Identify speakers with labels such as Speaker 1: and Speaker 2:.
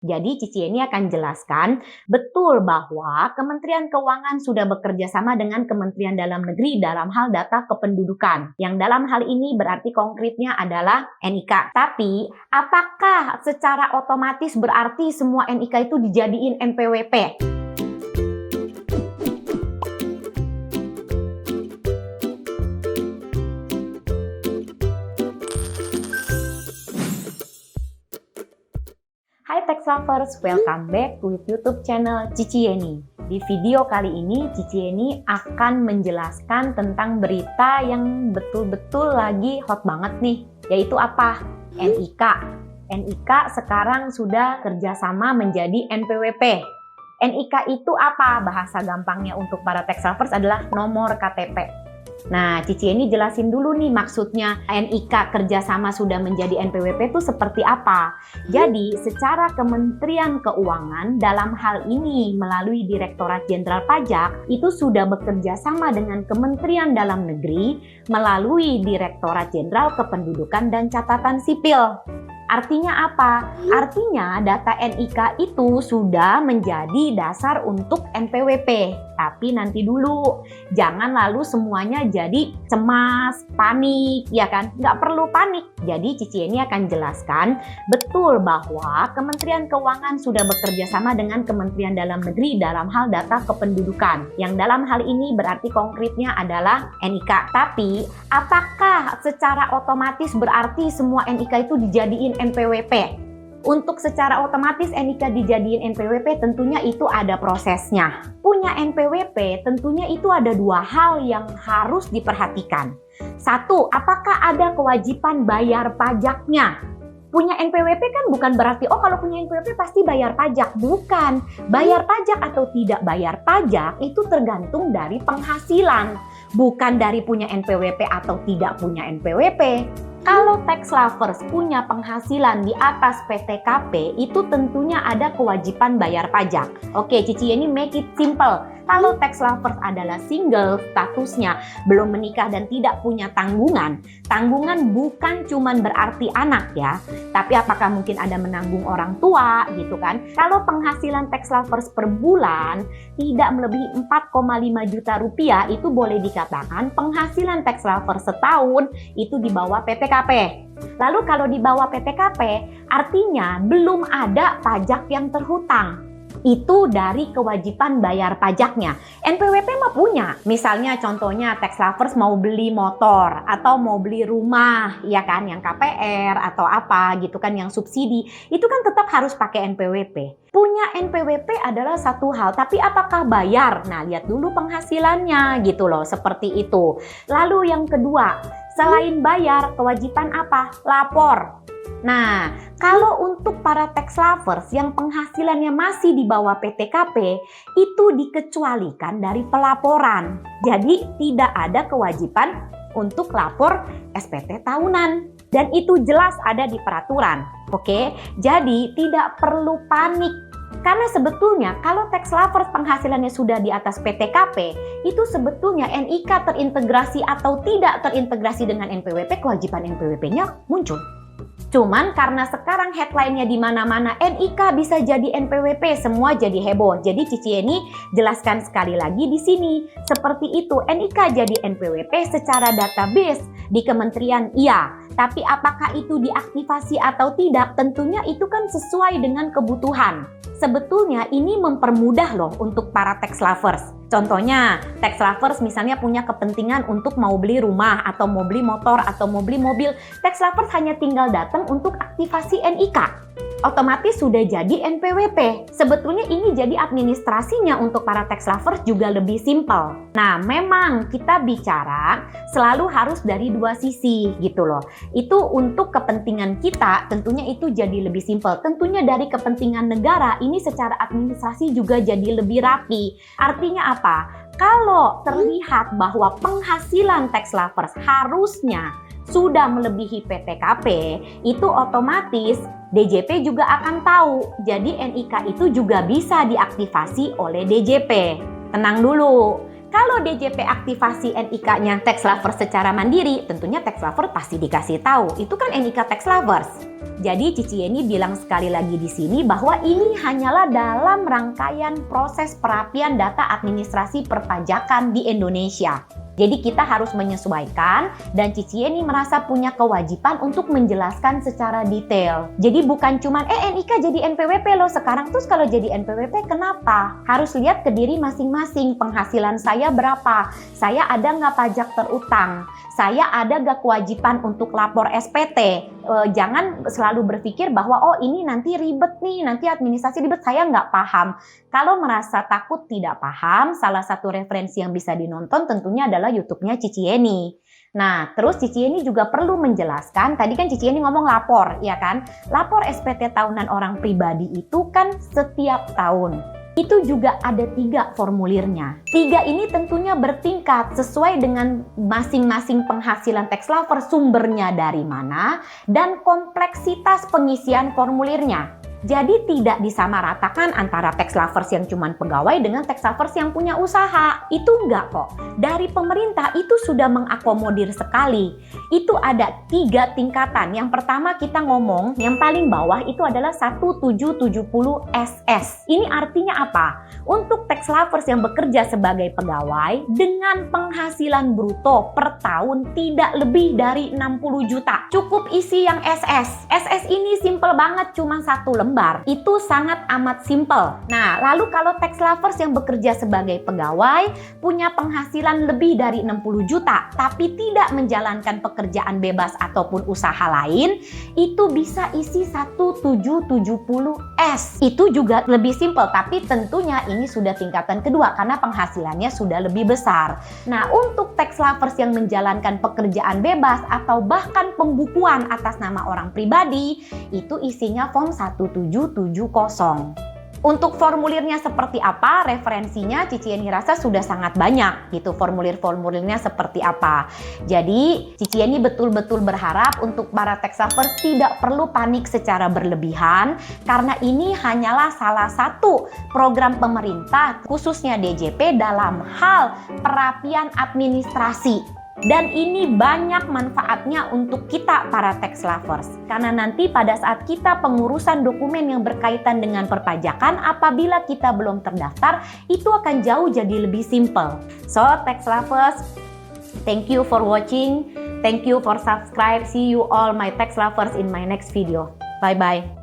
Speaker 1: Jadi Cici ini akan jelaskan betul bahwa Kementerian Keuangan sudah bekerja sama dengan Kementerian Dalam Negeri dalam hal data kependudukan. Yang dalam hal ini berarti konkretnya adalah NIK. Tapi apakah secara otomatis berarti semua NIK itu dijadiin NPWP? Hai Tax Lovers, welcome back to YouTube channel Cici Yeni. Di video kali ini, Cici Yeni akan menjelaskan tentang berita yang betul-betul lagi hot banget nih, yaitu apa? NIK. NIK sekarang sudah kerjasama menjadi NPWP. NIK itu apa? Bahasa gampangnya untuk para Tax Lovers adalah nomor KTP. Nah, Cici ini jelasin dulu nih maksudnya NIK kerjasama sudah menjadi NPWP itu seperti apa. Jadi, secara Kementerian Keuangan dalam hal ini melalui Direktorat Jenderal Pajak itu sudah bekerja sama dengan Kementerian Dalam Negeri melalui Direktorat Jenderal Kependudukan dan Catatan Sipil. Artinya apa? Artinya data NIK itu sudah menjadi dasar untuk NPWP. Tapi nanti dulu, jangan lalu semuanya jadi cemas, panik, ya kan? Nggak perlu panik. Jadi Cici ini akan jelaskan betul bahwa Kementerian Keuangan sudah bekerja sama dengan Kementerian Dalam Negeri dalam hal data kependudukan. Yang dalam hal ini berarti konkretnya adalah NIK. Tapi apakah secara otomatis berarti semua NIK itu dijadiin NPWP? Untuk secara otomatis NIK dijadiin NPWP tentunya itu ada prosesnya. Punya NPWP tentunya itu ada dua hal yang harus diperhatikan. Satu, apakah ada kewajiban bayar pajaknya? Punya NPWP kan bukan berarti, oh kalau punya NPWP pasti bayar pajak. Bukan. Bayar pajak atau tidak bayar pajak itu tergantung dari penghasilan. Bukan dari punya NPWP atau tidak punya NPWP. Kalau Tax Lovers punya penghasilan di atas PTKP, itu tentunya ada kewajiban bayar pajak. Oke, Cici ini make it simple. Kalau Tax Lovers adalah single, statusnya belum menikah dan tidak punya tanggungan. Tanggungan bukan cuman berarti anak ya, tapi apakah mungkin ada menanggung orang tua gitu kan. Kalau penghasilan Tax Lovers per bulan tidak melebihi 4,5 juta rupiah, itu boleh dikatakan penghasilan Tax Lovers setahun itu di bawah PTKP. Lalu kalau di bawah PTKP, artinya belum ada pajak yang terhutang. Itu dari kewajiban bayar pajaknya. NPWP mah punya. Misalnya contohnya Tax Lovers mau beli motor atau mau beli rumah, ya kan, yang KPR atau apa gitu kan, yang subsidi. Itu kan tetap harus pakai NPWP. Punya NPWP adalah satu hal, tapi apakah bayar? Nah, lihat dulu penghasilannya gitu loh, seperti itu. Lalu yang kedua, selain bayar, kewajiban apa? Lapor. Nah, kalau untuk para Tax Lovers yang penghasilannya masih di bawah PTKP, itu dikecualikan dari pelaporan. Jadi, tidak ada kewajiban untuk lapor SPT tahunan. Dan itu jelas ada di peraturan. Oke, jadi tidak perlu panik. Karena sebetulnya kalau Tax Lovers penghasilannya sudah di atas PTKP, itu sebetulnya NIK terintegrasi atau tidak terintegrasi dengan NPWP, kewajiban NPWP-nya muncul. Cuman karena sekarang headline-nya di mana-mana NIK bisa jadi NPWP, semua jadi heboh. Jadi Cici ini jelaskan sekali lagi di sini. Seperti itu, NIK jadi NPWP secara database di kementerian iya. Tapi apakah itu diaktifasi atau tidak? Tentunya itu kan sesuai dengan kebutuhan. Sebetulnya ini mempermudah loh untuk para Tax Lovers. Contohnya, Tax Lovers misalnya punya kepentingan untuk mau beli rumah atau mau beli motor atau mau beli mobil. Tax Lovers hanya tinggal datang untuk aktivasi NIK. Otomatis sudah jadi NPWP. Sebetulnya ini jadi administrasinya untuk para Tax Lovers juga lebih simpel. Nah, memang kita bicara selalu harus dari dua sisi gitu loh. Itu untuk kepentingan kita, tentunya itu jadi lebih simpel. Tentunya dari kepentingan negara, ini secara administrasi juga jadi lebih rapi. Artinya apa? Kalau terlihat bahwa penghasilan Tax Lovers harusnya sudah melebihi PTKP, itu otomatis DJP juga akan tahu. Jadi NIK itu juga bisa diaktifasi oleh DJP. Tenang dulu. Kalau DJP aktivasi NIK-nya tax lover secara mandiri, tentunya tax lover pasti dikasih tahu. Itu kan NIK tax lovers. Jadi Cici Yeni bilang sekali lagi di sini bahwa ini hanyalah dalam rangkaian proses perapian data administrasi perpajakan di Indonesia. Jadi kita harus menyesuaikan dan Cici Yeni merasa punya kewajiban untuk menjelaskan secara detail. Jadi bukan cuman NIK jadi NPWP loh sekarang, terus kalau jadi NPWP kenapa? Harus lihat ke diri masing-masing, penghasilan saya berapa? Saya ada nggak pajak terutang? Saya ada nggak kewajiban untuk lapor SPT? Jangan selalu berpikir bahwa oh ini nanti ribet nih, nanti administrasi ribet, saya nggak paham. Kalau merasa takut tidak paham, salah satu referensi yang bisa dinonton tentunya adalah YouTube-nya Cici Yeni. Nah, terus Cici Yeni juga perlu menjelaskan, tadi kan Cici Yeni ngomong lapor, ya kan? Lapor SPT tahunan orang pribadi itu kan setiap tahun. Itu juga ada 3 formulirnya. 3 ini tentunya bertingkat sesuai dengan masing-masing penghasilan tax lover, sumbernya dari mana, dan kompleksitas pengisian formulirnya. Jadi tidak disamaratakan antara tax lovers yang cuma pegawai dengan tax lovers yang punya usaha. Itu enggak kok. Dari pemerintah itu sudah mengakomodir sekali. Itu ada 3 tingkatan. Yang pertama kita ngomong, yang paling bawah itu adalah 1770 SS. Ini artinya apa? Untuk tax lovers yang bekerja sebagai pegawai dengan penghasilan bruto per tahun tidak lebih dari 60 juta. Cukup isi yang SS. SS ini simple banget, cuma 1 lembar. Itu sangat amat simple. Nah, lalu kalau tax lovers yang bekerja sebagai pegawai punya penghasilan lebih dari 60 juta tapi tidak menjalankan pekerjaan bebas ataupun usaha lain, itu bisa isi 1770S. Itu juga lebih simple, tapi tentunya ini sudah tingkatan kedua karena penghasilannya sudah lebih besar. Nah, untuk tax lovers yang menjalankan pekerjaan bebas atau bahkan pembukuan atas nama orang pribadi, itu isinya form 1770. Untuk formulirnya seperti apa, referensinya Cici Yeni rasa sudah sangat banyak gitu, formulir-formulirnya seperti apa. Jadi Cici Yeni betul-betul berharap untuk para tax lovers tidak perlu panik secara berlebihan karena ini hanyalah salah satu program pemerintah khususnya DJP dalam hal perapian administrasi. Dan ini banyak manfaatnya untuk kita para tax lovers. Karena nanti pada saat kita pengurusan dokumen yang berkaitan dengan perpajakan, apabila kita belum terdaftar, itu akan jauh jadi lebih simple. So, tax lovers, thank you for watching. Thank you for subscribe. See you all my tax lovers in my next video. Bye-bye.